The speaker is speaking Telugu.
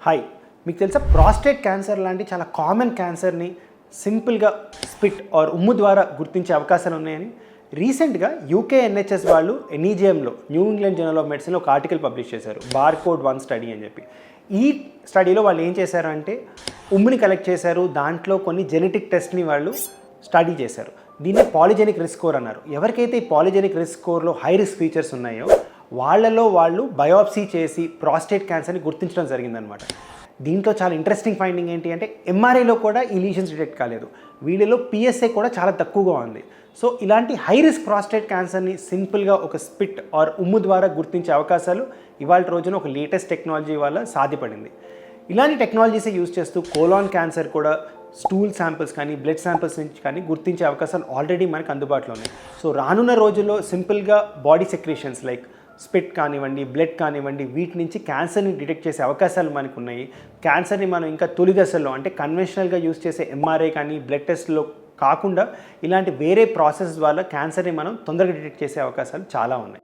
హాయ్, మీకు తెలుసా ప్రాస్టేట్ క్యాన్సర్ లాంటి చాలా కామన్ క్యాన్సర్ని సింపుల్గా స్పిట్ ఆర్ ఉమ్ము ద్వారా గుర్తించే అవకాశాలు ఉన్నాయని రీసెంట్గా యూకే ఎన్హెచ్ఎస్ వాళ్ళు ఎన్ఈజిఎంలో న్యూ ఇంగ్లాండ్ జర్నల్ ఆఫ్ మెడిసిన్లో ఒక ఆర్టికల్ పబ్లిష్ చేశారు, బార్కోడ్ 1 స్టడీ అని చెప్పి. ఈ స్టడీలో వాళ్ళు ఏం చేశారంటే ఉమ్ముని కలెక్ట్ చేశారు, దాంట్లో కొన్ని జెనెటిక్ టెస్ట్ని వాళ్ళు స్టడీ చేశారు. దీన్ని పాలిజెనిక్ రిస్క్ స్కోర్ అన్నారు. ఎవరికైతే ఈ పాలిజెనిక్ రిస్క్ స్కోర్లో హై రిస్క్ ఫీచర్స్ ఉన్నాయో వాళ్ళలో వాళ్ళు బయోప్సీ చేసి ప్రాస్టేట్ క్యాన్సర్ని గుర్తించడం జరిగిందనమాట. దీంట్లో చాలా ఇంట్రెస్టింగ్ ఫైండింగ్ ఏంటి అంటే ఎంఆర్ఐలో కూడా ఈ లీషన్స్ డిటెక్ట్ కాలేదు, వీళ్ళలో పిఎస్ఏ కూడా చాలా తక్కువగా ఉంది. సో ఇలాంటి హై రిస్క్ ప్రాస్టేట్ క్యాన్సర్ని సింపుల్గా ఒక స్పిట్ ఆర్ ఉమ్ము ద్వారా గుర్తించే అవకాశాలు ఇవాళ రోజున ఒక లేటెస్ట్ టెక్నాలజీ వల్ల సాధ్యపడింది. ఇలాంటి టెక్నాలజీస్ యూజ్ చేస్తూ కోలాన్ క్యాన్సర్ కూడా స్టూల్ శాంపిల్స్ కానీ బ్లడ్ శాంపిల్స్ నుంచి కానీ గుర్తించే అవకాశాలు ఆల్రెడీ మనకు అందుబాటులో ఉన్నాయి. సో రానున్న రోజుల్లో సింపుల్గా బాడీ సెక్రీషన్స్ లైక్ స్పిట్ కానివ్వండి, బ్లడ్ కానివ్వండి, వీటి నుంచి క్యాన్సర్ని డిటెక్ట్ చేసే అవకాశాలు మనకు ఉన్నాయి. క్యాన్సర్ని మనం ఇంకా తొలి దశల్లో అంటే కన్వెన్షనల్గా యూజ్ చేసే ఎంఆర్ఐ కానీ బ్లడ్ టెస్ట్లో కాకుండా ఇలాంటి వేరే ప్రాసెస్ ద్వారా క్యాన్సర్ని మనం తొందరగా డిటెక్ట్ చేసే అవకాశాలు చాలా ఉన్నాయి.